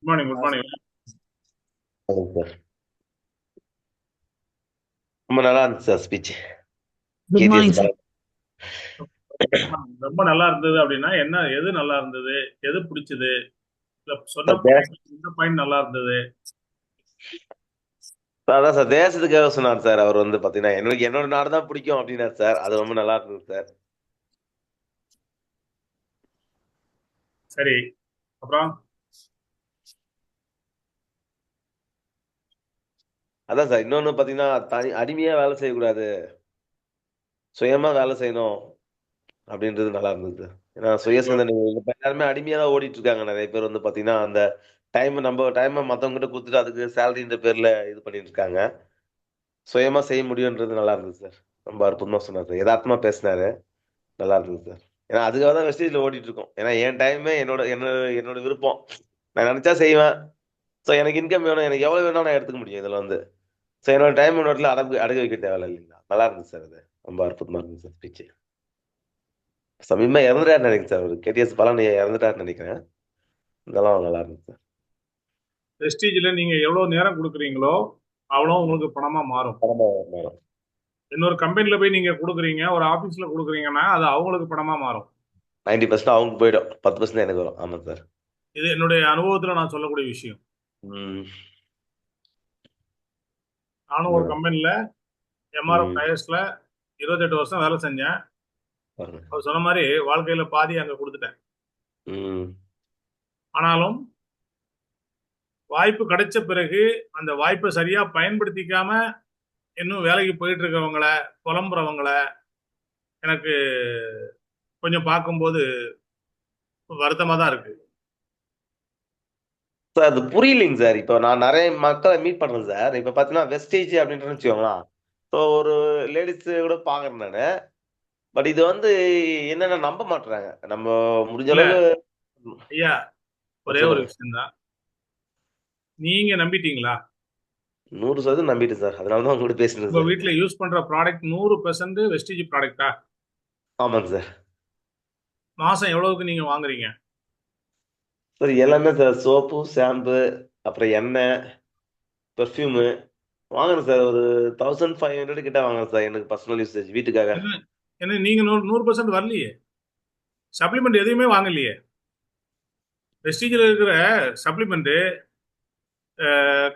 Good morning, good morning. Sir ரொம்ப நல்லா இருந்துச்சு sir speech. Good KDS morning sir. ரொம்ப நல்லா இருந்தது அப்படின்னா என்ன, எது நல்லா இருந்தது, எது பிடிச்சது, இல்ல சொன்ன சார் எந்த பாயிண்ட் நல்லா இருந்தது? அதான் சார் தேசத்துக்காக சொன்னார் சார். அவர் வந்து பாத்தீங்கன்னா எனக்கு என்னோட நாடு தான் பிடிக்கும் அப்படின்னாரு சார். அது ரொம்ப நல்லா இருந்தது சார். சரி, அப்புறம் அதான் சார் இன்னொன்னு பாத்தீங்கன்னா அடிமையா வேலை செய்யக்கூடாது, சுயமா வேலை செய்யணும் அப்படின்றது நல்லா இருந்தது. ஏன்னா சுய சிந்தனை இப்ப எல்லாருமே அடிமையா தான் ஓடிட்டு இருக்காங்க. நிறைய பேர் வந்து பாத்தீங்கன்னா அந்த நம்ம டைமை மத்தவங்க கிட்ட கொடுத்துட்டு அதுக்கு சேலரின்ற பேர்ல இது பண்ணிட்டு இருக்காங்க. சுயமா செய்ய முடியும்ன்றது நல்லா இருந்தது சார். ரொம்ப அற்புதமா சொன்னார் சார். யதார்த்தமா பேசினாரு. நல்லா இருந்தது சார். ஏன்னா அதுக்காக தான் வெஸ்டேஜ்ல ஓடிட்டு இருக்கோம். ஏன்னா என் டைமே என்னோட என்னோட என்னோட விருப்பம். நான் நினைச்சா செய்வேன். ஸோ எனக்கு இன்கம் வேணும், எனக்கு எவ்வளவு வேணும் நான் எடுத்துக்க முடியும் இதுல வந்து. ஸோ என்னோட டைம் இன்னொருல அடகு வைக்க தேவையில்ல இல்லைங்களா. நல்லா இருந்துச்சு சார். அது ரொம்ப அற்புதமா இருந்துச்சு சார் ஸ்பீச். சமீபமா இறந்துட்டாருன்னு நினைக்கிறேன் சார். ஒரு கேடிஎஸ் பலன் இறந்துட்டாருன்னு நினைக்கிறேன். இதெல்லாம் நல்லா இருந்துச்சு சார். வெஸ்டீஜ்ல நீங்க எவ்வளவு நேரம் கொடுக்குறீங்களோ அவ்வளோ உங்களுக்கு பணமா மாறும். பரமா வரும். இன்னொரு கம்பெனில போய் நீங்க கொடுக்குறீங்க, ஒரு ஆபீஸ்ல கொடுக்குறீங்கன்னா அது அவங்களுக்கு பணமா மாறும். 90% அவங்களுக்கு போயிடும், 10% எனக்கு வரும். ஆமா சார். இது என்னுடைய அனுபவத்துல நான் சொல்லக்கூடிய விஷயம். ம். நானும் ஒரு கம்பெனில எம்ஆர்எஃப் ம். டயர்ஸ்ல 28 வருஷம் வேலை செஞ்சேன். பாருங்க. அவர் சொன்ன மாதிரி வாழ்க்கையில பாதி அங்க கொடுத்துட்டேன். ம். ஆனாலும் வாய்ப்பு கிடைச்ச பிறகு அந்த வாய்ப்பை சரியா பயன்படுத்திக்காம இன்னும் வேலைக்கு போயிட்டு இருக்கவங்கள, புலம்புறவங்கள எனக்கு கொஞ்சம் பார்க்கும்போது வருத்தமா தான் இருக்கு. சார் அது புரியலைங்க சார். இப்போ நான் நிறைய மக்களை மீட் பண்றேன் சார். இப்ப பாத்தீங்கன்னா வெஸ்டேஜ் அப்படின்ட்டு வச்சுக்கோங்களேன். ஸோ ஒரு லேடிஸ் கூட பாக்குறேன் நானு. பட் இது வந்து என்னன்னா நம்ப மாட்றாங்க. நம்ம முடிஞ்ச இல்ல அளவுக்கு ஐயா, ஒரே ஒரு சொல்லுங்க. விஷயம் தான். நீங்க நம்பிட்டீங்களா? 100% நம்பிட்டேன் சார். அதனால தான் உங்ககிட்ட பேசுனேன் உங்க சார். வீட்டுல யூஸ் பண்ற ப்ராடக்ட் 100% வெஸ்டேஜ் ப்ராடக்டா? ஆமாங்க சார். மாசம் எவ்வளவுக்கு நீங்க வாங்குறீங்க? சார் எல்லாமே சார் சோப்பு, ஷாம்பு, அப்புறம் எண்ணெய், பெர்ஃப்யூமு வாங்குறேன் சார். ஒரு 1500 கிட்ட வாங்குறேன் சார். எனக்கு பர்சனல் யூசேஜ் வீட்டுக்காக. என்ன என்ன நீங்க 100% வரலையே. சப்ளிமெண்ட் எதையுமே வாங்கலையே. வெஸ்டீஜில் இருக்கிற supplement,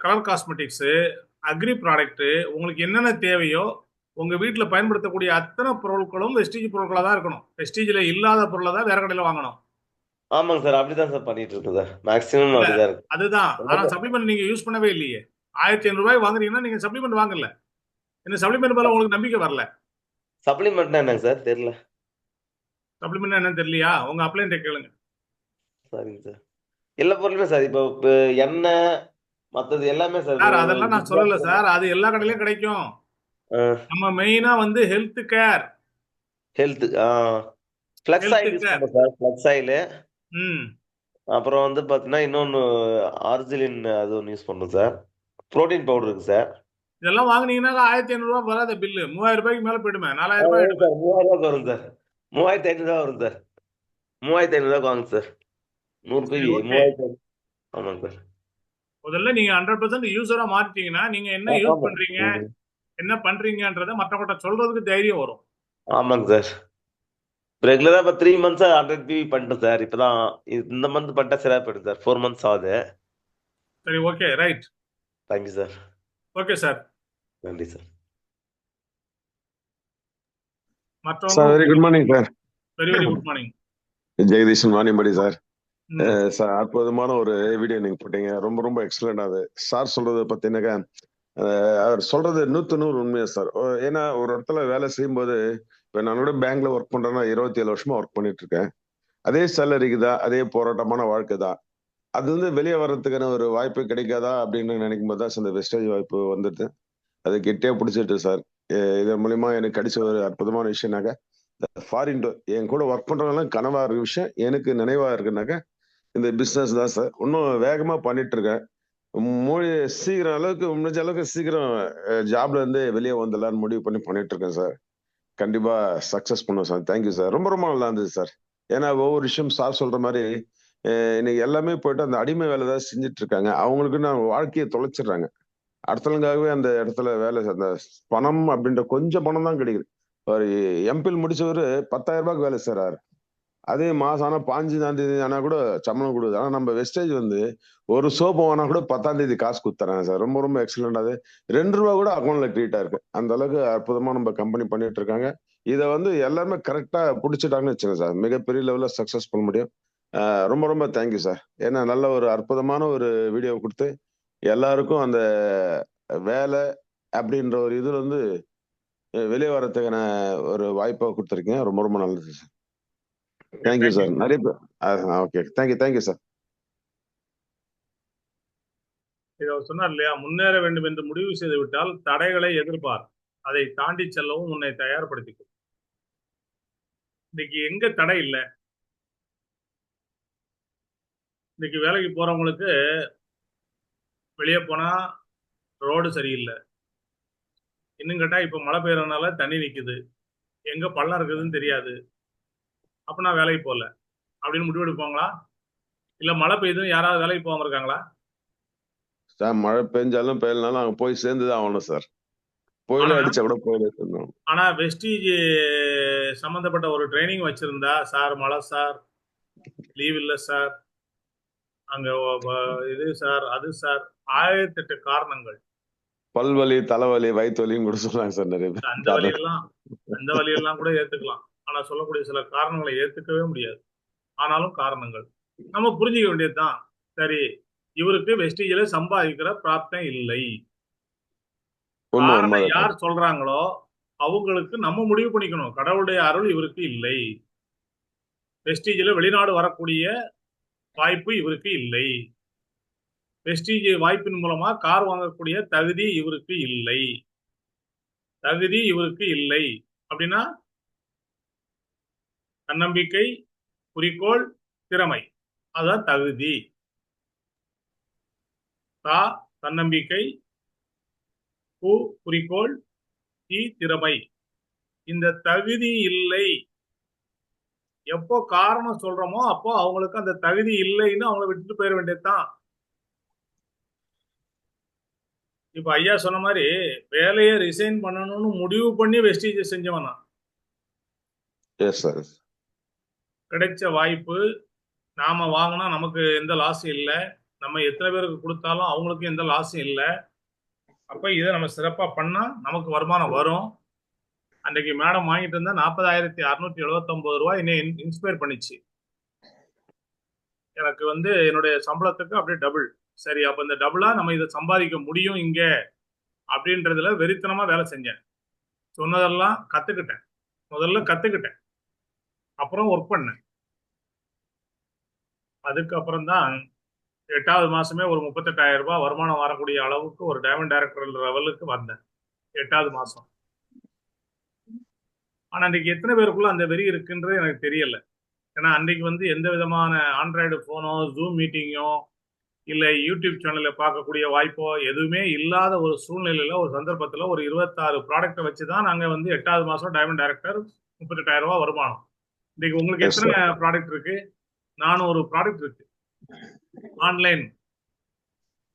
colour cosmetics, agri product, உங்களுக்கு என்னென்ன தேவையோ உங்க வீட்டுல பயன்படுத்தக்கூடிய அத்தனை பொருட்களும் வெஸ்டீஜ் பொருட்களா தான் இருக்கணும். வெஸ்டீஜில் இல்லாத பொருளை தான் வேற கடையில வாங்கணும். ஆமாங்க சார். அப்படிதான் சார் பண்ணிட்டு இருக்கேன் சார். மேக்ஸிமம் இல்ல, அப்படிதான் இருக்கு. அதுதான். ஆனா சப்ளிமெண்ட் நீங்க யூஸ் பண்ணவே இல்லையே. 1500 வாங்குறீங்கன்னா நீங்க சப்ளிமெண்ட் வாங்கல. இந்த சப்ளிமெண்ட் மேல உங்களுக்கு நம்பிக்கை வரல. சப்ளிமெண்ட்னா என்னங்க சார்? தெரியல. சப்ளிமெண்ட் என்னன்னு தெரியலையா? உங்க அப்ளைன்ட்ட கேளுங்க. சரிங்க சார். எல்லா பொருளுமே சார். இப்போ எண்ணெய் மத்தது எல்லாமே சார். சார் அதெல்லாம் நான் சொல்லல சார். அது எல்லா கடையிலயும் கிடைக்கும். நம்ம மெயினா வந்து health care. Health flux health oil use care. பண்றேன் சார். Flux oil. ம். அப்புறம் வந்து பாத்தீங்கன்னா இன்னொன்னு ஆர்ஜிலின் அது ஒன்று யூஸ் பண்றோம் சார். புரோட்டீன் பவுடர் இருக்கு சார். இதெல்லாம் வாங்குனீங்கன்னா 1500 வராத பில்லு 3000 மேல போயிடுமே. 4000 ஆயிடுமே. சார் 3000 வரும் சார். 3500 வரும் சார். 3500 வாங்க சார். 100 சரி, போய் ஓகே. 3500. ஆமாங்க சார். முதல்ல நீங்க 100% யூசரா மாறிட்டீங்கன்னா நீங்க என்ன யூஸ் ஆமா. பண்றீங்க, ம். என்ன பண்றீங்கன்றத மற்றவங்கள்ட்ட சொல்றதுக்கு தைரியம் வரும். ஆமாங்க சார். ரெகுலரா இப்போ 3 மந்த்ஸா 100 பிவி பண்ணிட்டேன் சார். இப்பதான் இந்த மந்த் பண்ணிட்டா சரியா போயிடும் சார். 4 மந்த்ஸ் ஆகுது. சரி, okay, right. Thank you sir. Okay sir. நன்றி சார். மற்றவங்க sir very good morning sir. Very very good morning. Jagadeeshan Vaniyambadi sir. ம். சார் அற்புதமான ஒரு வீடியோ நீங்க போட்டீங்க. ரொம்ப ரொம்ப எக்ஸலண்ட். அது சார் சொல்றது பார்த்தீங்கன்னாக்கா அவர் சொல்றது 100 உண்மையா சார். ஏன்னா ஒரு இடத்துல வேலை செய்யும்போது இப்போ நான் கூட பேங்க்ல ஒர்க் பண்றேன்னா 27 வருஷமா ஒர்க் பண்ணிட்டு இருக்கேன். அதே சேலரிக்கு தான், அதே போராட்டமான வாழ்க்கை தான். அது வந்து வெளியே வர்றதுக்கான ஒரு வாய்ப்பு கிடைக்காதா அப்படின்னு நினைக்கும் போது தான் இந்த வெஸ்டேஜ் வாய்ப்பு வந்துட்டு அது கெட்டியா பிடிச்சிட்டு சார். இதன் மூலியமா எனக்கு கிடைச்ச ஒரு அற்புதமான விஷயம்னாக்க ஃபாரின் என் கூட ஒர்க் பண்றவங்கலாம் கனவா இருக்க விஷயம் எனக்கு நினைவா இருக்குனாக்க இந்த பிசினஸ் தான் சார். இன்னும் வேகமா பண்ணிட்டு இருக்கேன். மொழி சீக்கிரம் அளவுக்கு முடிஞ்ச அளவுக்கு சீக்கிரம் ஜாப்ல இருந்து வெளியே வந்துடலான்னு முடிவு பண்ணி பண்ணிட்டு இருக்கேன் சார். கண்டிப்பா சக்சஸ் பண்ணுவோம் சார். Thank you sir. ரொம்ப ரொம்ப நல்லா இருந்தது சார். ஏன்னா ஒவ்வொரு விஷயம் சார் சொல்ற மாதிரி இன்னைக்கு எல்லாமே போயிட்டு அந்த அடிமை வேலை தான் செஞ்சுட்டு இருக்காங்க. அவங்களுக்கு நான் வாழ்க்கையை தொலைச்சிடுறாங்க. அடுத்தவங்களுக்காகவே அந்த இடத்துல அந்த பணம் அப்படின்ற கொஞ்சம் பணம் தான் கிடைக்குது. ஒரு எம்பில் முடிச்சவரு 10,000 ரூபாய்க்கு வேலை செய்றாரு. அதே மாசம் ஆனா 15ஆம் தேதி ஆனா கூட சம்பளம் கொடுக்குது. ஆனா நம்ம வெஸ்டேஜ் வந்து ஒரு சோப்பு வாங்கினா கூட 10ஆம் தேதி காசு குடுத்துறாங்க சார். ரொம்ப ரொம்ப எக்ஸலென்ட். அது ரூ. 2 கூட அக்கவுண்ட்ல கிரெடிட்டா இருக்கு. அந்த அளவுக்கு அற்புதமா நம்ம கம்பெனி பண்ணிட்டு இருக்காங்க. இத வந்து எல்லாருமே கரெக்ட்டா புடிச்சுட்டாங்கன்னு வச்சுக்கோங்க சார். மிகப்பெரிய லெவல்ல சக்சஸ் பண்ண முடியும். ரொம்ப ரொம்ப தேங்க் யூ சார். ஏன்னா நல்ல ஒரு அற்புதமான ஒரு வீடியோ குடுத்து எல்லாருக்கும் அந்த வேலை அப்படின்ற ஒரு இதுல இருந்து வெளிய வரதுக்கான ஒரு வாய்ப்ப குடுத்திருக்கீங்க. ரொம்ப ரொம்ப நல்லது sir. Okay, thank you thank you. Sir. நெறைய பேர் ஓகே. Thank you sir. இதை அவர் சொன்னார் இல்லையா, முன்னேற வேண்டும் என்று முடிவு செய்து விட்டால் தடைகளை எதிர்பார், அதை தாண்டி செல்லவும் உன்னை தயார்படுத்திக்கோ. இன்னைக்கு எங்க தடை இல்லை? இன்னைக்கு வேலைக்கு போறவங்களுக்கு வெளியே போனா ரோடு சரியில்லை, இன்னும் கேட்டா இப்ப மழை பெய்யறதுனால தண்ணி நிக்குது, எங்க பள்ளம் இருக்குதுன்னு தெரியாது, அப்ப நான் வேலைக்கு போகல அப்படின்னு முடிவெடுப்பாங்களா? இல்ல மழை பெய்யுதுன்னு யாராவது வேலைக்கு போகாம இருக்காங்களா? சார் மழை பெஞ்சாலும் பெய்யலனாலும் அங்க போய் சேர்ந்து தான் ஆகணும் சார். ஆனா புயலே அடிச்சா கூட போயிலே சேர்ந்தோம். ஆனா வெஸ்டீஜ் சம்பந்தப்பட்ட ஒரு ட்ரைனிங் வச்சிருந்தா, சார் மழை சார், லீவ் இல்லை சார், அங்க இது சார் அது சார், 1008 காரணங்கள். பல்வலி, தலைவலி, வயித்து வலின்னு கூட சொல்றாங்க சார் நிறைய பேர். அந்த வழியெல்லாம் அந்த வழியெல்லாம் கூட ஏத்துக்கலாம். ஆனா சொல்லக்கூடிய சில காரணங்களை ஏத்துக்கவே முடியாது. ஆனாலும் காரணங்கள் நம்ம புரிஞ்சுக்க வேண்டியதுதான். சரி, இவருக்கு வெஸ்டீஜ்ல சம்பாதிக்கிற பிராப்தம் இல்லை. காரணம் உண்மைதான் சார். யார் சொல்றாங்களோ அவங்களுக்கு நம்ம முடிவு பண்ணிக்கணும். கடவுளுடைய அருள் இவருக்கு இல்லை, வெஸ்டீஜ்ல வெளிநாடு வரக்கூடிய வாய்ப்பு இவருக்கு இல்லை, வெஸ்டீஜ் வாய்ப்பின் மூலமா கார் வாங்கக்கூடிய தகுதி இவருக்கு இல்லை, தகுதி இவருக்கு இல்லை. அப்படின்னா தன்னம்பிக்கை, குறிக்கோள், திறமை, அதான் தகுதி. தன்னம்பிக்கை, குறிக்கோள், திறமை. இந்த தகுதி இல்லை எப்போ காரணம் சொல்றோமோ அப்போ அவங்களுக்கு அந்த தகுதி இல்லைன்னு அவங்கள விட்டுட்டு போயிட வேண்டியதுதான். இப்ப ஐயா சொன்ன மாதிரி வேலையை ரிசைன் பண்ணணும்னு முடிவு பண்ணி வெஸ்டீஜ் செஞ்சவனா. Yes sir. கிடைச்ச வாய்ப்பு நாம வாங்கினா நமக்கு எந்த லாஸும் இல்லை, நம்ம எத்தனை பேருக்கு கொடுத்தாலும் அவங்களுக்கு எந்த லாஸும் இல்லை. அப்ப இதை நம்ம சிறப்பா பண்ணா நமக்கு வருமானம் வரும். அன்றைக்கு மேடம் வாங்கிட்டு இருந்தா 40,679 ரூபாய் என்னை இன்ஸ்பயர் பண்ணிச்சு. எனக்கு வந்து என்னுடைய சம்பளத்துக்கு அப்படியே டபுள். சரி, அப்ப இந்த டபுளா நம்ம இதை சம்பாதிக்க முடியும் இங்க அப்படின்றதுல வெறித்தனமா வேலை செஞ்சேன். சொன்னதெல்லாம் கத்துக்கிட்டேன். முதல்ல கத்துக்கிட்டேன், அப்புறம் ஒர்க் பண்ணேன். அதுக்கப்புறம் தான் 8வது மாசமே ஒரு 38,000 ரூபாய் வருமானம் வரக்கூடிய அளவுக்கு ஒரு டைமண்ட் டைரக்டர் லெவலுக்கு வந்தேன் 8வது மாசம். ஆனா அன்றைக்கு எத்தனை பேருக்குள்ள அந்த வெறி இருக்குன்றது எனக்கு தெரியல. ஏன்னா அன்றைக்கு வந்து எந்த விதமான ஆண்ட்ராய்டு போனோ, ஜூம் மீட்டிங்கோ, இல்ல யூடியூப் சேனல்ல பார்க்கக்கூடிய வாய்ப்போ எதுவுமே இல்லாத ஒரு சூழ்நிலையில, ஒரு சந்தர்ப்பத்துல ஒரு 26 ப்ராடக்ட்டை வச்சுதான் நாங்க வந்து 8வது மாசம் டைமண்ட் டைரக்டர் 38,000 ரூபாய் வருமானம். இன்னைக்கு உங்களுக்கு எஸ் எத்தனை சார். ப்ராடக்ட் இருக்கு? 400 ப்ராடக்ட் இருக்கு.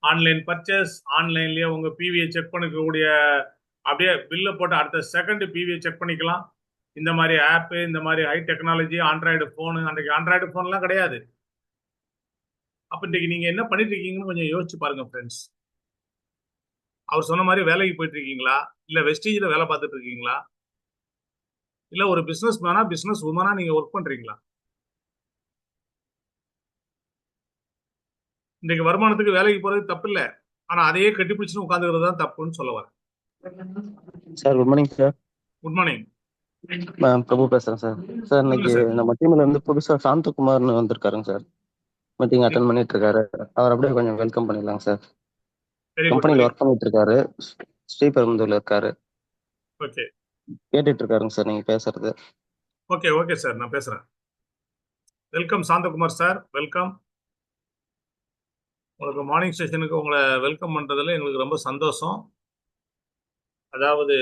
ஆன்லைன் பர்ச்சேஸ், ஆன்லைன்லயே உங்க பிவியை செக் பண்ணிக்கக்கூடிய, அப்படியே பில்ல போட்டு அடுத்த செகண்ட் பிவியை செக் பண்ணிக்கலாம். இந்த மாதிரி ஆப், இந்த மாதிரி ஹை டெக்னாலஜி, ஆண்ட்ராய்டு போனு. அன்றைக்கு ஆண்ட்ராய்டு போன்லாம் கிடையாது. அப்ப இன்னைக்கு நீங்க என்ன பண்ணிட்டு இருக்கீங்கன்னு கொஞ்சம் யோசிச்சு பாருங்க ஃப்ரெண்ட்ஸ். அவர் சொன்ன மாதிரி வேலைக்கு போயிட்டு இருக்கீங்களா, இல்ல வெஸ்டீஜ்ல வேலை பார்த்துட்டு இருக்கீங்களா, இல்ல ஒரு பிசினஸ் மேனா பிசினஸ் உமனா நீங்க ஒர்க் பண்றீங்களா? இன்னைக்கு வருமானத்துக்கு வேலைக்கு போறது தப்பு இல்ல, ஆனா அதையே கட்டிப்பிடிச்சுன்னு உட்காந்துக்கிறது தான் தப்புன்னு சொல்ல வரேன். Sir good morning sir. Good morning. Prabhu பேசுறேன் சார். சார் இன்னைக்கு சார். நம்ம டீம்ல இருந்து புதுசா சாந்தகுமார்னு வந்திருக்காருங்க சார். மீட்டிங் அட்டன் பண்ணிட்டு இருக்காரு. அவர் அப்படியே கொஞ்சம் வெல்கம் பண்ணிடலாங்க சார். Very good. கம்பெனில ஒர்க் பண்ணிட்டு இருக்காரு. ஸ்ரீபெரும்புதூர்ல இருக்காரு. ஓகே கேட்டுட்டு இருக்காருங்க சார் நீங்க பேசுறது. ஓகே ஓகே சார், நான் பேசுறேன். Welcome Santhakumar sir, welcome. உங்களுக்கு மார்னிங் செஷனுக்கு உங்களை வெல்கம் பண்றதுல எங்களுக்கு ரொம்ப சந்தோஷம். அதாவது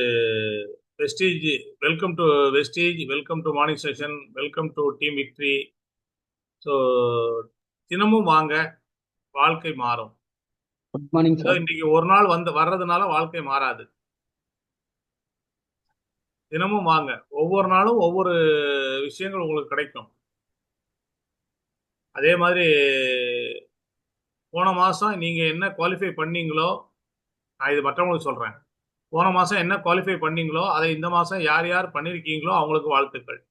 Vestige, welcome to Vestige, welcome to morning session, welcome to team victory. So தினமும் வாங்க, வாழ்க்கை மாறும். குட் மார்னிங் ஏதோ சார். இன்னைக்கு ஒரு நாள் வர்றதுனால வாழ்க்கை மாறாது. தினமும் வாங்க, ஒவ்வொரு நாளும் ஒவ்வொரு விஷயங்கள் உங்களுக்கு கிடைக்கும். அதே மாதிரி போன மாசம் நீங்க என்ன குவாலிஃபை பண்ணீங்களோ, நான் இது மற்றவங்களுக்கு சொல்றேன். போன மாசம் என்ன குவாலிஃபை பண்ணீங்களோ அதை இந்த மாசம் யார் யார் பண்ணிருக்கீங்களோ அவங்களுக்கு வாழ்த்துக்கள்.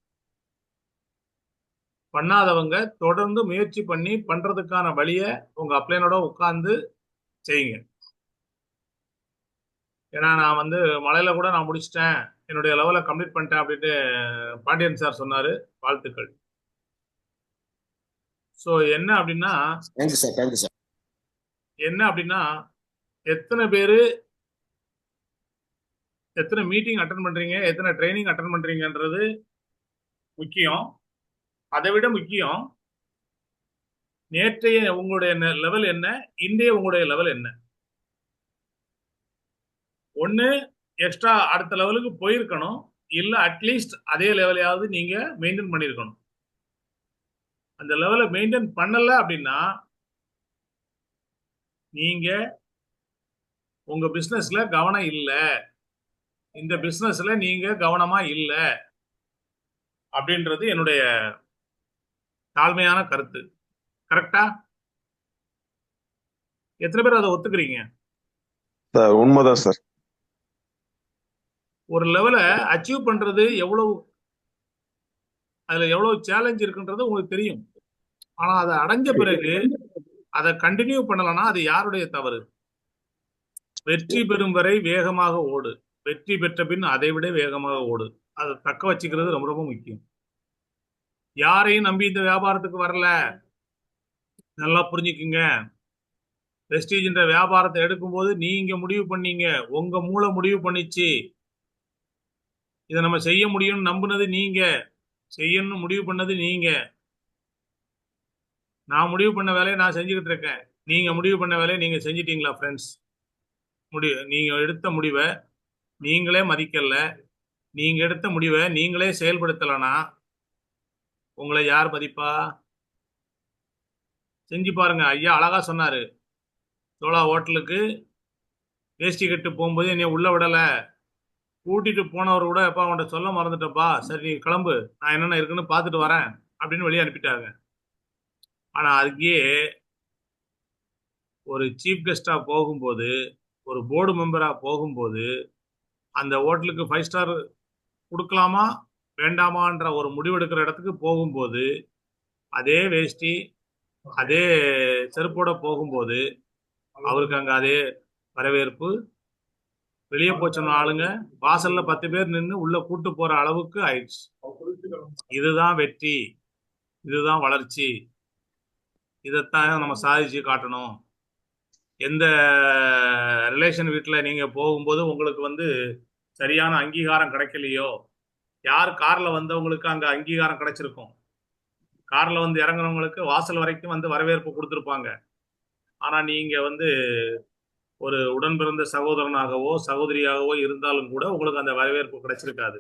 பண்ணாதவங்க தொடர்ந்து முயற்சி பண்ணி பண்றதுக்கான வழியை உங்க அப்ளைனோட உட்கார்ந்து செய்யுங்க. ஏன்னா நான் வந்து மலையில கூட நான் முடிச்சிட்டேன், என்னுடைய லெவலை கம்ப்ளீட் பண்ணிட்டேன் அப்படின்ட்டு பாண்டியன் சார் சொன்னாரு. வாழ்த்துக்கள். ஸோ என்ன அப்படின்னா தேங்க்யூ சார். என்ன அப்படின்னா எத்தனை பேரு எத்தனை மீட்டிங் அட்டன் பண்றீங்க, எத்தனை ட்ரைனிங் அட்டன் பண்றீங்கன்றது முக்கியம். அதை விட முக்கியம் நேற்றைய உங்களுடைய லெவல் என்ன, இன்றைய உங்களுடைய லெவல் என்ன. ஒண்ணு எக்ஸ்ட்ரா அடுத்த லெவலுக்கு போயிருக்கணும், இல்ல அட்லீஸ்ட் அதே லெவலையாவது நீங்க மெயின்டைன் பண்ணிருக்கணும். அந்த லெவலை மெயின்டைன் பண்ணல அப்படின்னா நீங்க உங்க பிசினஸ்ல கவனம் இல்ல, இந்த பிசினஸ்ல நீங்க கவனமா இல்ல அப்படின்றது என்னுடைய தாழ்மையான கருத்து. கரெக்டா? எத்தனை பேர் அதை ஒத்துக்கிறீங்க? சார் உண்மைதான் சார். ஒரு லெவலை அச்சீவ் பண்றது அதுல எவ்வளவு சேலஞ்ச் இருக்குன்றது உங்களுக்கு தெரியும். ஆனா அதை அடைஞ்ச பிறகு அதை கண்டினியூ பண்ணலன்னா அது யாருடைய தவறு? வெற்றி பெறும் வரை வேகமாக ஓடு, வெற்றி பெற்ற பின் அதை விட வேகமாக ஓடு. அதை தக்க வச்சுக்கிறது ரொம்ப ரொம்ப முக்கியம். யாரையும் நம்பி இந்த வியாபாரத்துக்கு வரல, நல்லா புரிஞ்சுக்குங்க. வெஸ்டீஜ்ன்ற வியாபாரத்தை எடுக்கும்போது நீங்க முடிவு பண்ணீங்க, உங்க மூளை முடிவு பண்ணிச்சு. இதை நம்ம செய்ய முடியும்னு நம்புனது நீங்க, செய்யணும்னு முடிவு பண்ணது நீங்க. நான் முடிவு பண்ண வேலையை நான் செஞ்சுக்கிட்டு இருக்கேன், நீங்க முடிவு பண்ண வேலையை நீங்க செஞ்சிட்டீங்களா ஃப்ரெண்ட்ஸ்? நீங்க எடுத்த முடிவை நீங்களே மதிக்கல, நீங்க எடுத்த முடிவை நீங்களே செயல்படுத்தலனா உங்களை யார் மதிப்பா? செஞ்சு பாருங்க. ஐயா அழகா சொன்னாரு, சோழா ஹோட்டலுக்கு வேஷ்டி கட்டு போகும்போது என்னை உள்ள விடல, கூட்டிட்டு போனவர் கூட எப்பா அவன்கிட்ட சொல்ல மறந்துட்டப்பா, சரி நீ கிளம்பு, நான் என்னென்ன இருக்குன்னு பார்த்துட்டு வரேன் அப்படின்னு வெளியே அனுப்பிட்டாங்க. ஆனா அதுக்கே ஒரு சீஃப் கெஸ்டா போகும்போது, ஒரு போர்டு மெம்பரா போகும்போது, அந்த ஹோட்டலுக்கு 5 ஸ்டார் கொடுக்கலாமா வேண்டாமான்ற ஒரு முடிவெடுக்கிற இடத்துக்கு போகும்போது, அதே வேஷ்டி அதே செருப்போட போகும்போது அவருக்கு அங்க அதே வரவேற்பு, வெளியே போச்சோம் ஆளுங்க வாசல்ல 10 பேர் நின்று உள்ள கூட்டு போற அளவுக்கு ஆயிடுச்சு. இதுதான் வெற்றி, இதுதான் வளர்ச்சி. இதைத்தான் நம்ம சாதிச்சு காட்டணும். எந்த ரிலேஷன் வீட்டில் நீங்க போகும்போது உங்களுக்கு வந்து சரியான அங்கீகாரம் கிடைக்கலையோ, யார் கார்ல வந்தவங்களுக்கு அங்க அங்கீகாரம் கிடைச்சிருக்கும், கார்ல வந்து இறங்குறவங்களுக்கு வாசல் வரைக்கும் வந்து வரவேற்பு கொடுத்துருப்பாங்க. ஆனா நீங்க வந்து ஒரு உடன் பிறந்த சகோதரனாகவோ சகோதரியாகவோ இருந்தாலும் கூட உங்களுக்கு அந்த வரவேற்பு கிடைச்சிருக்காது.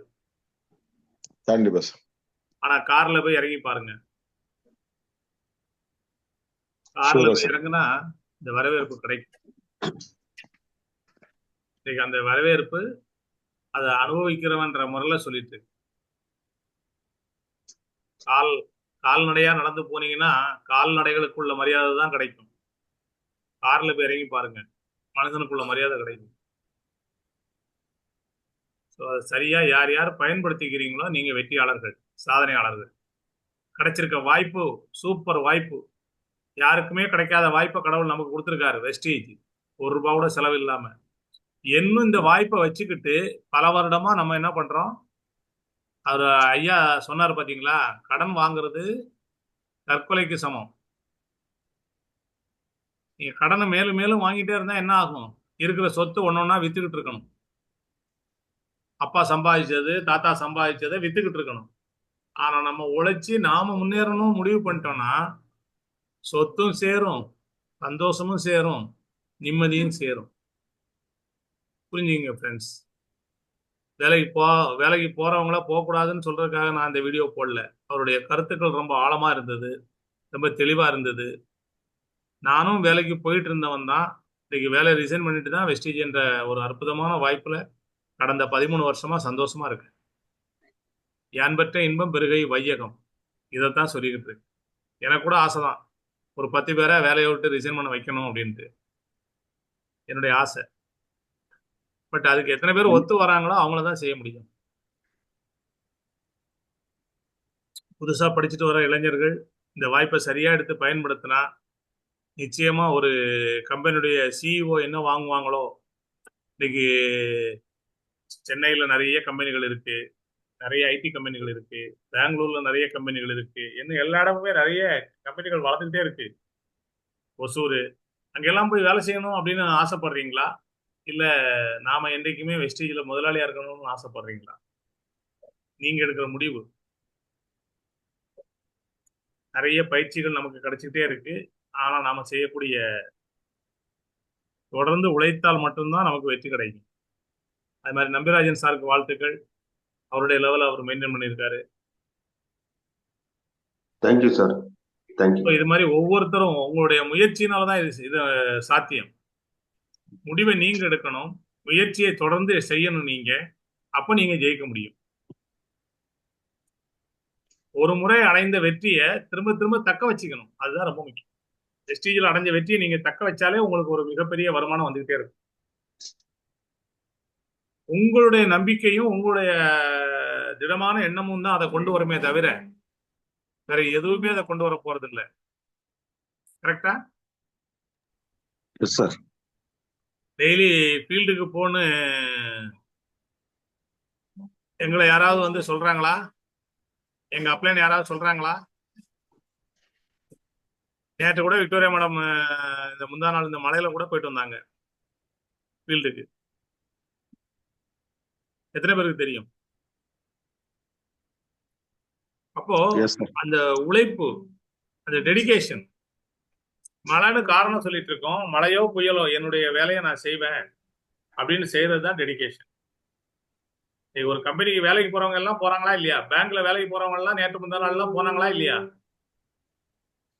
கண்டிப்பா சார். ஆனா கார்ல போய் இறங்கி பாருங்க, கார்ல போய் இறங்குனா இந்த வரவேற்பு கிடைக்கும். இன்னைக்கு அந்த வரவேற்பு அதை அனுபவிக்கிறவன்ற முறையில சொல்லிட்டு, கால்நடையா நடந்து போனீங்கன்னா கால்நடைகளுக்குள்ள மரியாதை தான் கிடைக்கும். கார்ல போய் இறங்கி பாருங்க, மனுஷனுக்குள்ள மரியாதை கிடைக்கும். அதை சரியா யார் யார் பயன்படுத்திக்கிறீங்களோ நீங்க வெற்றியாளர்கள், சாதனையாளர்கள். கிடைச்சிருக்க வாய்ப்பு சூப்பர் வாய்ப்பு, யாருக்குமே கிடைக்காத வாய்ப்பை கடவுள் நமக்கு கொடுத்துருக்காரு. வெஸ்டீஜ் ₹1 கூட செலவு இல்லாம. இன்னும் இந்த வாய்ப்பை வச்சுக்கிட்டு பல வருடமா நம்ம என்ன பண்றோம்? அவர் ஐயா சொன்னார் பாத்தீங்களா, கடன் வாங்குறது தற்கொலைக்கு சமம். நீங்க கடனை மேலும் மேலும் வாங்கிட்டே இருந்தா என்ன ஆகும்? இருக்கிற சொத்து ஒன்னொன்னா வித்துக்கிட்டு இருக்கணும். அப்பா சம்பாதிச்சது தாத்தா சம்பாதிச்சதை வித்துக்கிட்டு இருக்கணும். ஆனா நம்ம உழைச்சி நாம முன்னேறணும் முடிவு பண்ணிட்டோம்னா சொத்தும் சேரும், சந்தோஷமும் சேரும், நிம்மதியும் சேரும். புரிஞ்சுங்க ஃப்ரெண்ட்ஸ். வேலைக்கு போறவங்கள போகக்கூடாதுன்னு சொல்றதுக்காக நான் இந்த வீடியோ போடல. அவருடைய கருத்துக்கள் ரொம்ப ஆழமா இருந்தது. ரொம்ப தெளிவா இருந்தது. நானும் வேலைக்கு போயிட்டு இருந்தவன் தான். இன்னைக்கு வேலையை ரிசைன் பண்ணிட்டு தான் வெஸ்டீஜ் என்ற ஒரு அற்புதமான வாய்ப்புல கடந்த 13 வருஷமா சந்தோஷமா இருக்கேன். யான் பெற்ற இன்பம் பெருகை வையகம். இதைத்தான் சொல்லிக்கிட்டு இருக்கு. எனக்கு கூட ஆசைதான். ஒரு 10 பேரை வேலையை விட்டு ரிசைன் பண்ண வைக்கணும் அப்படின்ட்டு என்னுடைய ஆசை. பட் அதுக்கு எத்தனை பேர் ஒத்து வராங்களோ அவங்கள தான் செய்ய முடியும். புதுசா படிச்சுட்டு வர இளைஞர்கள் இந்த வாய்ப்பை சரியா எடுத்து பயன்படுத்தினா நிச்சயமா ஒரு கம்பெனியுடைய சிஇஓ என்ன வாங்குவாங்களோ. இன்னைக்கு சென்னையில நிறைய கம்பெனிகள் இருக்கு, நிறைய ஐடி கம்பெனிகள் இருக்கு, பெங்களூர்ல நிறைய கம்பெனிகள் இருக்கு, இன்னும் எல்லா இடமுமே நிறைய கம்பெனிகள் வளர்ந்துகிட்டே இருக்கு. ஒசூர் அங்கெல்லாம் போய் வேலை செய்யணும் அப்படின்னு ஆசைப்படுறீங்களா? இல்ல நாம என்றைக்குமே வெஸ்டீஜ்ல முதலாளியா இருக்கணும்னு ஆசைப்படுறீங்களா? நீங்க எடுக்கிற முடிவு. நிறைய பயிற்சிகள் நமக்கு கிடைச்சிக்கிட்டே இருக்கு. ஆனா நாம செய்யக்கூடிய தொடர்ந்து உழைத்தால் மட்டும்தான் நமக்கு வெற்றி கிடைக்கும். அது மாதிரி நம்பிராஜன் சாருக்கு வாழ்த்துக்கள். அவருடைய லெவல் அவர் மெயின்டைன் பண்ணியிருக்காரு. Thank you sir, thank you. இது மாதிரி ஒவ்வொருத்தரும் உங்களுடைய முயற்சியினாலதான் இது சாத்தியம். முடிவை நீங்க எடுக்கணும், முயற்சியை தொடர்ந்து செய்யணும் நீங்க. அப்ப நீங்க ஜெயிக்க முடியும். ஒரு முறை அடைந்த வெற்றியை திரும்ப திரும்ப தக்க வச்சுக்கணும். அதுதான் ரொம்ப முக்கியம். வெஸ்டீஜில் அடைஞ்ச வெற்றியை நீங்க தக்க வச்சாலே உங்களுக்கு ஒரு மிகப்பெரிய வருமானம் வந்துகிட்டே இருக்கும். உங்களுடைய நம்பிக்கையும் உங்களுடைய திடமான எண்ணமும் தான் அதை கொண்டு வருமே தவிர வேற எதுவுமே அதை கொண்டு வர போறது இல்லை. கரெக்டா? Yes sir. டெய்லி ஃபீல்டுக்கு போன்னு எங்களை யாராவது வந்து சொல்றாங்களா? எங்க அப்ளைன் யாராவது சொல்றாங்களா? நேற்று கூட விக்டோரியா மேடம் இந்த முந்தா நாள் இந்த மலையில கூட போயிட்டு வந்தாங்க ஃபீல்டுக்கு. எத்தனை பேருக்கு தெரியும்? அப்போ எஸ் சார். அந்த உழைப்பு, அந்த டெடிகேஷன். மழைன்னு காரணம் சொல்லிட்டு இருக்கோம், மழையோ புயலோ என்னுடைய வேலையை நான் செய்வேன் அப்படின்னு செய்யறது தான் டெடிகேஷன். ஒரு கம்பெனிக்கு வேலைக்கு போறவங்க எல்லாம் போறாங்களா இல்லையா? பேங்க்ல வேலைக்கு போறவங்க எல்லாம் நேற்று முந்தா நாள் எல்லாம் போனாங்களா இல்லையா?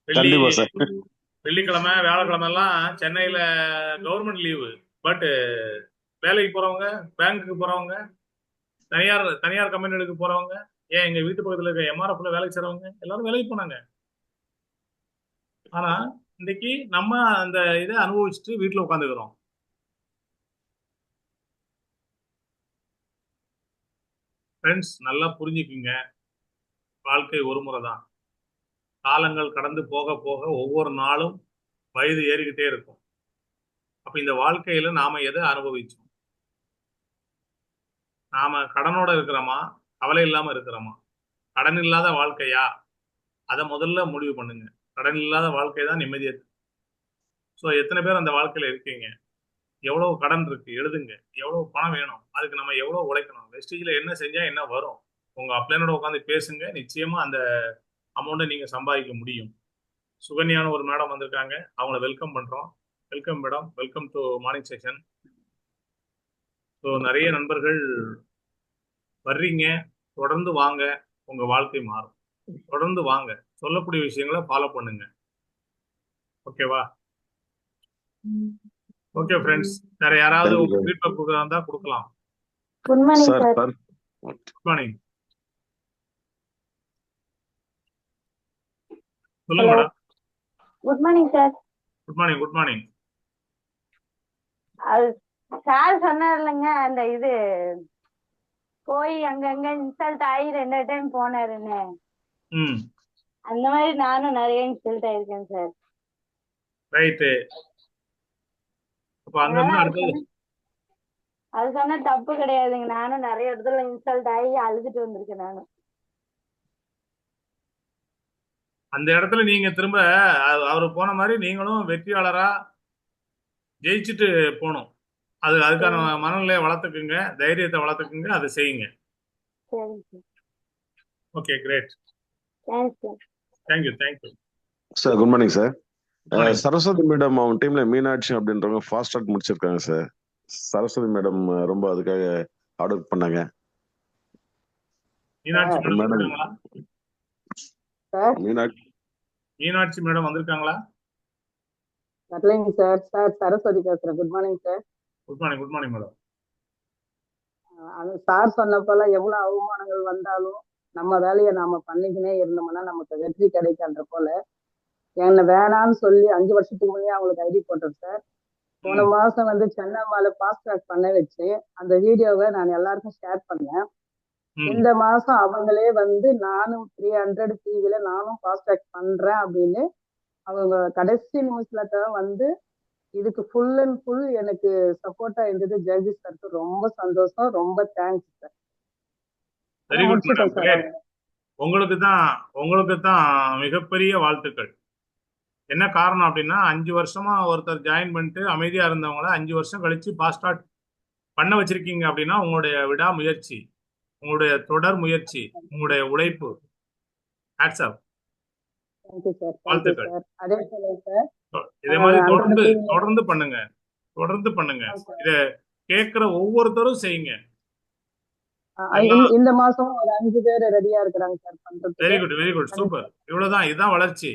கண்டிப்பா சார். வெள்ளிக்கிழமை வியாழக்கிழமை எல்லாம் சென்னையில கவர்மெண்ட் லீவு. பட் வேலைக்கு போறவங்க, பேங்க்குக்கு போறவங்க, தனியார் கம்பெனிகளுக்கு போறவங்க, ஏன் எங்க வீட்டு பக்கத்துல இருக்க எம்ஆர்எஃப்ல வேலைக்கு செய்றவங்க எல்லாரும் வேலைக்கு போனாங்க. ஆனா இன்னைக்கு நம்ம அந்த இதை அனுபவிச்சுட்டு வீட்டுல உட்காந்துக்கிறோம். ஃப்ரெண்ட்ஸ், நல்லா புரிஞ்சுக்குங்க. வாழ்க்கை ஒரு முறை தான். காலங்கள் கடந்து போக போக ஒவ்வொரு நாளும் வயது ஏறிக்கிட்டே இருக்கும். அப்ப இந்த வாழ்க்கையில நாம எதை அனுபவிச்சோம்? நாம கடனோட இருக்கிறோமா, கவலை இல்லாம இருக்கிறோமா? கடன் இல்லாத வாழ்க்கையா? அதை முதல்ல முடிவு பண்ணுங்க. கடன் இல்லாத வாழ்க்கை தான் நிம்மதியா. ஸோ எத்தனை பேர் அந்த வாழ்க்கையில இருக்கீங்க? எவ்வளவு கடன் இருக்கு எழுதுங்க. எவ்வளவு பணம் வேணும், அதுக்கு நம்ம எவ்வளவு உழைக்கணும், வெஸ்டீஜ்ல என்ன செஞ்சா என்ன வரும், உங்க அப்ளைனோட உட்காந்து பேசுங்க. நிச்சயமா அந்த அமௌண்ட்டை நீங்க சம்பாதிக்க முடியும். சுகன்யான ஒரு மேடம் வந்திருக்காங்க, அவங்கள வெல்கம் பண்றோம். Welcome madam, welcome to morning session. So நிறைய நண்பர்கள் வர்றீங்க, தொடர்ந்து வாங்க, உங்க வாழ்க்கை மாறும். தொடர்ந்து வாங்க, சொல்லக்கூடிய விஷயங்களை ஃபாலோ பண்ணுங்க. ஓகேவா? ஓகே ஃப்ரெண்ட்ஸ், வேற யாராவது ஃபீட்பேக் கொடுக்கறதா கொடுக்கலாம். Good morning sir sir. Sir good morning. சொல்லுங்க hello. Madam. Good morning sir. Good morning. Good morning. அது சார் சொன்னார் இல்லைங்க, அந்த இது போய் அங்கங்க இன்சல்ட் ஆகி 2 டைம் போனாருன்னு. ம், அந்த மாதிரி நானும் நிறைய இன்சல்ட் ஆயிருக்கேன் சார். ரைட்டு. அப்ப அங்க அதனால இருந்து அது அடுத்தது சொன்ன அது சொன்ன தப்பு கிடையாதுங்க. நானும் நிறைய இடத்துல இன்சல்ட் ஆகி அழுதுட்டு வந்திருக்கேன் நானும். அந்த இடத்துல நீங்க திரும்ப அவரு போன மாதிரி நீங்களும் வெற்றியாளரா ஜெயிச்சுட்டு போகணும். அதுக்கான மனநிலையை வளர்த்துக்குங்க, தைரியத்தை வளர்த்துக்குங்க, அதை செய்யுங்க. சரிங்க sir. Okay, great. Thanks sir. Thank you. Thank you. Sir good morning sir. morning. Saraswathi madam அவங்க டீம்ல மீனாட்சி அப்படின்றவங்க ஃபாஸ்ட் ட்ராக் முடிச்சிருக்காங்க சார். சரஸ்வதி மேடம் ரொம்ப அதுக்காக ஹார்ட் ஒர்க் பண்ணாங்க. Meenakshi madam madam sir Meenakshi Meenakshi madam வந்திருக்காங்களா? வரலைங்க சார். சார் சரஸ்வதி பேசுறேன். Good morning sir. Good morning madam. அது சார் சொன்ன போல எவ்வளவு அவமானங்கள் வந்தாலும் நம்ம வேலையை நாம பண்ணிக்கினே இருந்தோம்னா நமக்கு வெற்றி கிடைக்கின்ற போல என்ன வேணான்னு சொல்லி 5 வருஷத்துக்கு முன்னே அவங்களுக்கு ஐடி போட்டோம் சார். போன மாசம் வந்து சென்னை மாலை ஃபாஸ்ட் ட்ராக் பண்ண வச்சு அந்த வீடியோவை நான் எல்லாருக்கும் ஷேர் பண்ணேன். இந்த மாசம் அவங்களே வந்து நானும் 300 டிவில நானும் ஃபாஸ்ட் ட்ராக் பண்றேன் அப்படின்னு அவங்க கடைசி நிமிஷத்துல தான் வந்து இதுக்கு ஃபுல் அண்ட் ஃபுல் எனக்கு சப்போர்ட்டா இருந்தது. ஜெகதீஷ் சாருக்கு ரொம்ப சந்தோஷம், ரொம்ப thanks sir. Very good madam. உங்களுக்கு தான் மிகப்பெரிய வாழ்த்துக்கள். என்ன காரணம் அப்படின்னா 5 வருஷமா ஒருத்தர் ஜாயின் பண்ணிட்டு அமைதியா இருந்தவங்கள 5 வருஷம் கழிச்சு ஃபாஸ்ட் ட்ராக் பண்ண வச்சிருக்கீங்க அப்படின்னா உங்களுடைய விடாமுயற்சி, உங்களுடைய தொடர் முயற்சி, உங்களுடைய உழைப்பு. Hats off. Thank you sir. வாழ்த்துக்கள். அதே போல சார் இதே மாதிரி தொடர்ந்து பண்ணுங்க. இத கேட்கிற ஒவ்வொருத்தரும் செய்யுங்க. இந்த மாசம் ஒரு 5 பேர் ரெடியா இருக்கிறாங்க சார் பண்றதுக்கு. Very good super. இவ்வளவுதான், இதுதான் வளர்ச்சி.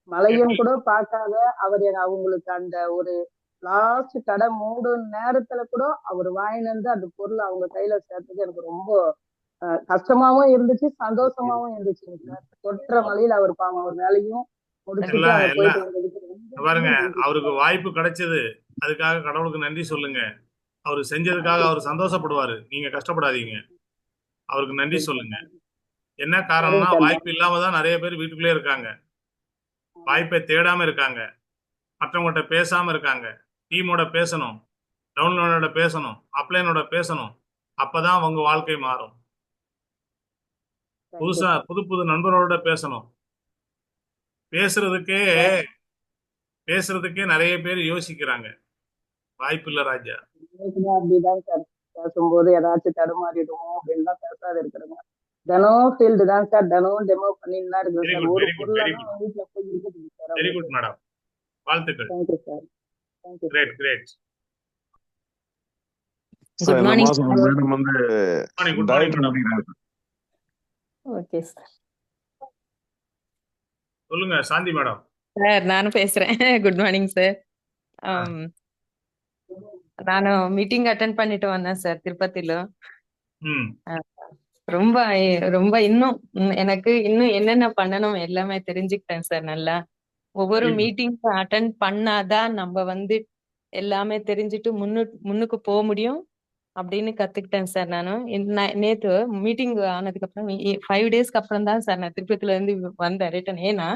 மலையும் கூட பார்க்காத அவர் அவங்களுக்கு அந்த ஒரு லாஸ்ட் கடை மூடும் நேரத்துல கூட அவர் வாங்கினு அந்த பொருள் அவங்க கையில சேர்த்தது எனக்கு ரொம்ப கஷ்டமாவும் இருந்துச்சு, சந்தோஷமாவும் இருந்துச்சுங்க சார். தொற்ற மலையில அவர் பாவம் அவர் வேலையும் முடிச்சுட்டு அவர் போயிட்டு வந்ததுக்கு பாருங்க, அவருக்கு வாய்ப்பு கிடைச்சது, அதுக்காக கடவுளுக்கு நன்றி சொல்லுங்க. அவரு செஞ்சதுக்காக அவர் சந்தோஷப்படுவாரு, நீங்க கஷ்டப்படாதீங்க. அவருக்கு நன்றி சொல்லுங்க. என்ன காரணம்னா வாய்ப்பு இல்லாம தான் நிறைய பேர் வீட்டுக்குள்ளே இருக்காங்க, வாய்ப்பை தேடாம இருக்காங்க, மற்றவங்கள்ட்ட பேசாம இருக்காங்க. டீமோட பேசணும், டவுன்லோனோட பேசணும், அப்ளைனோட பேசணும். அப்பதான் உங்க வாழ்க்கை மாறும். புது நண்பரோட பேசணும். பேசுறதுக்கே நிறைய பேர் யோசிக்கிறாங்க. வாய்ப்பு இல்ல ராஜா. அப்படிதான் சார் பேசும்போது ஏதாச்சும் தடுமாறிடுமோ அப்படின்னு தான் பேசாத இருக்கிறாங்க. தினம் ஃபீல்டு தான் சார், தினம் டெமோ பண்ணிட்டு தான் இருக்கு சார். ஒரு பொருளாதான் வீட்டுல போய் இருக்குது சார். வெரி குட் மேடம், வாழ்த்துக்கள். Thank you sir. Thank you. Great. Good morning madam வந்து குட் மார்னிங். Okay sir. சொல்லுங்க சாந்தி மேடம். சார் நானும் பேசுறேன். Good morning sir. நானும் மீட்டிங் அட்டென்ட் பண்ணிட்டு வந்தேன் சார் திருப்பதியில. ரொம்ப ரொம்ப இன்னும் எனக்கு இன்னும் என்னென்ன பண்ணணும் எல்லாமே தெரிஞ்சுக்கிட்டேன் சார். நல்லா ஒவ்வொரு மீட்டிங் அட்டென்ட் பண்ணாதான் நம்ம வந்து எல்லாமே தெரிஞ்சுட்டு முன்னுக்கு போக முடியும் அப்படின்னு கத்துக்கிட்டேன் சார். நானும் நேத்து மீட்டிங் ஆனதுக்கு அப்புறம் 5 டேஸ்க்கு அப்புறம் தான் சார் நான் திருப்பதில இருந்து வந்தேன் ரிட்டர்ன். ஏன்னா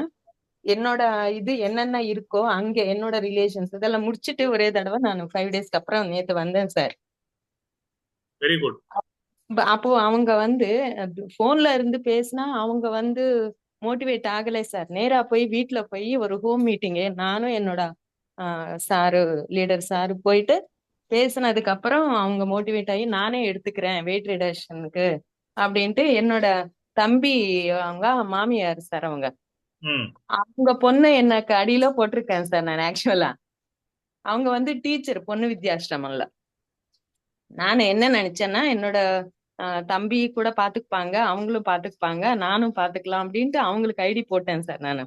என்னோட இது என்னென்ன இருக்கோ அங்க என்னோட ரிலேஷன்ஸ் இதெல்லாம் முடிச்சுட்டு ஒரே தடவை நான் 5 டேஸ்க்கு அப்புறம் நேத்து வந்தேன் சார். Very good. அப்போ அவங்க வந்து போன்ல இருந்து பேசினா அவங்க வந்து மோட்டிவேட் ஆகலை சார். நேரா போய் வீட்டுல போய் ஒரு ஹோம் மீட்டிங் நானும் என்னோட சாரு லீடர் சாரு போயிட்டு பேசினதுக்கு அப்புறம் அவங்க மோட்டிவேட் ஆகி நானே எடுத்துக்கிறேன் வெயிட் ரிடக்ஷனுக்கு அப்படின்ட்டு என்னோட தம்பி அவங்க மாமியார் சார் அவங்க பொண்ணு எனக்கு அடியில போட்டிருக்கேன் சார். நான் ஆக்சுவலா அவங்க வந்து டீச்சர் பொண்ணு வித்யாசிரமம்ல. நான் என்ன நினைச்சேன்னா என்னோட தம்பி கூட பாத்துக்குப்பாங்க, அவங்களும் பாத்துக்குப்பாங்க, நானும் பாத்துக்கலாம் அப்படின்ட்டு அவங்களுக்கு ஐடி போட்டேன் சார் நானு.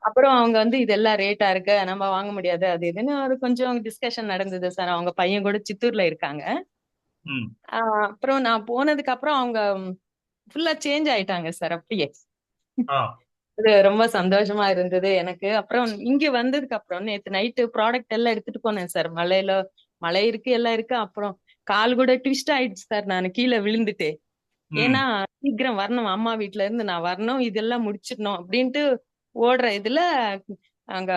அப்புறம் அவங்க வந்து இதெல்லாம் ரேட்டா இருக்கு, நம்ம வாங்க முடியாது அது இதுன்னு ஒரு கொஞ்சம் டிஸ்கஷன் நடந்தது சார். அவங்க பையன் கூட சித்தூர்ல இருக்காங்க. அப்புறம் நான் போனதுக்கு அப்புறம் அவங்க ஃபுல்லா சேஞ்ச் ஆயிட்டாங்க சார். அப்படியே அது ரொம்ப சந்தோஷமா இருந்தது எனக்கு. அப்புறம் இங்க வந்ததுக்கு அப்புறம் நேத்து நைட்டு ப்ராடக்ட் எல்லாம் எடுத்துட்டு போனேன் சார். மழை இருக்கு எல்லாம் இருக்கு. அப்புறம் கால் கூட ட்விஸ்ட் ஆயிடுச்சு சார். நான் கீழே விழுந்துட்டு, ஏன்னா சீக்கிரம் வரணும், அம்மா வீட்டுல இருந்து நான் வரணும், இதெல்லாம் முடிச்சிடணும் அப்படின்ட்டு ஓடுற இதுல அங்க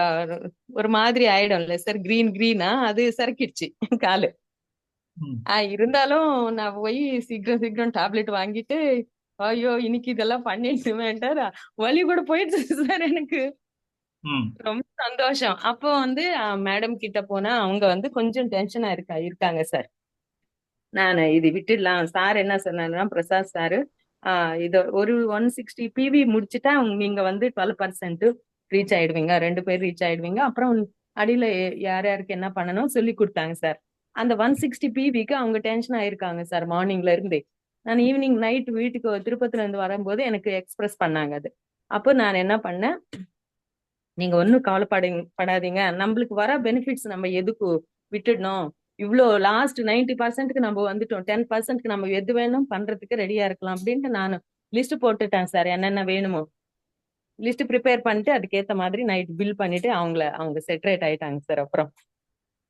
ஒரு மாதிரி ஆயிடும்ல சார், கிரீனா அது சறுக்கிடுச்சு காலு. இருந்தாலும் நான் போய் சீக்கிரம் டேப்லெட் வாங்கிட்டு ஐயோ இன்னைக்கு இதெல்லாம் பண்ணிட்டு வேண்டாம், வலி கூட போயிடுச்சு சார் எனக்கு. ரொம்ப சந்தோஷம். அப்போ வந்து மேடம் கிட்ட போனா அவங்க வந்து கொஞ்சம் டென்ஷனா இருக்காங்க சார். நான் இது விட்டுடலாம் சார். என்ன சொன்னாருன்னா பிரசாத் சாரு இது ஒரு 160 பிவி முடிச்சுட்டா நீங்க வந்து 12% ரீச் ஆயிடுவீங்க, 2 பேர் ரீச் ஆயிடுவீங்க. அப்புறம் அடியில யார் யாருக்கு என்ன பண்ணணும் சொல்லி கொடுத்தாங்க சார். அந்த 160 பிவிக்கு அவங்க டென்ஷன் ஆயிருக்காங்க சார் மார்னிங்ல இருந்து. நான் ஈவினிங் நைட் வீட்டுக்கு திருப்பத்துல இருந்து வரும்போது எனக்கு எக்ஸ்பிரஸ் பண்ணாங்க அது. அப்போ நான் என்ன பண்ணேன், நீங்க ஒன்னும் கவலைப்படாதீங்க, நம்மளுக்கு வர பெனிஃபிட்ஸ் நம்ம எதுக்கு விட்டுடணும், இவ்வளோ லாஸ்ட் 90%க்கு நம்ம வந்துட்டோம், 10%க்கு நம்ம எது வேணும் பண்றதுக்கு ரெடியா இருக்கலாம் அப்படின்ட்டு நான் லிஸ்ட் போட்டுட்டேன் சார். என்னென்ன வேணுமோ லிஸ்ட் ப்ரிப்பேர் பண்ணிட்டு அதுக்கேத்த மாதிரி நைட் பில் பண்ணிட்டு அவங்க செட்டரேட் ஆயிட்டாங்க சார். அப்புறம்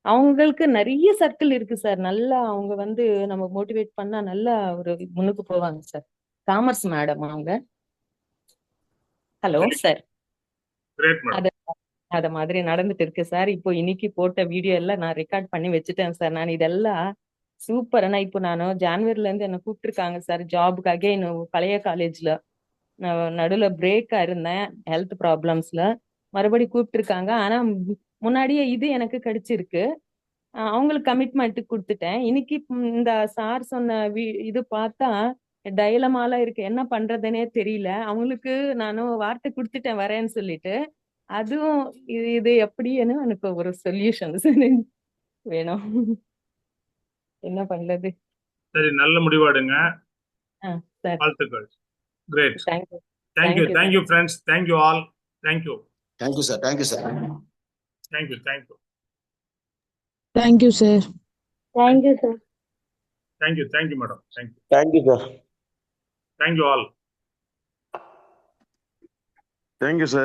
அவங்களுக்கு நிறைய சர்க்கிள் இருக்கு சார். நல்லா அவங்க வந்து நம்ம மோட்டிவேட் பண்ணா நல்லா ஒரு முன்னுக்கு போவாங்க சார். காமர்ஸ் மேடம் அவங்க. Hello sir. Great madam. அத மாதிரி நடந்துட்டு இருக்கு சார். இப்போ இன்னைக்கு போட்ட வீடியோ எல்லாம் நான் ரெக்கார்ட் பண்ணி வச்சுட்டேன் சார். நான் இதெல்லாம் சூப்பர். ஆனா இப்போ நானும் ஜான்வரில இருந்து என்ன கூப்பிட்டுருக்காங்க சார் ஜாபுக்கு. அகைன் பழைய காலேஜ்ல நான் நடுவுல பிரேக்கா இருந்தேன் ஹெல்த் ப்ராப்ளம்ஸ்ல, மறுபடி கூப்பிட்டுருக்காங்க. ஆனா முன்னாடியே இது எனக்கு கிடைச்சிருக்கு. அவங்களுக்கு கமிட்மெண்ட் கொடுத்துட்டேன். இன்னைக்கு இந்த சார் சொன்ன இது பார்த்தா டைலமால இருக்கு, என்ன பண்றதுன்னே தெரியல. அவங்களுக்கு நானும் வார்த்தை கொடுத்துட்டேன் வரேன்னு சொல்லிட்டு. அதுவும் இது எப்படின்னு எனக்கு ஒரு சொல்யூஷன் வேணும். என்ன பண்றது? சரி, நல்ல முடிவாடுங்க. சார் வாழ்த்துக்கள். Great. Thank you. Thank you friends. Thank you all. Thank you. Thank you sir. Thank you sir. Thank you. Thank you sir. Thank you sir. Thank you madam. Thank you sir. Thank you all. Thank you sir.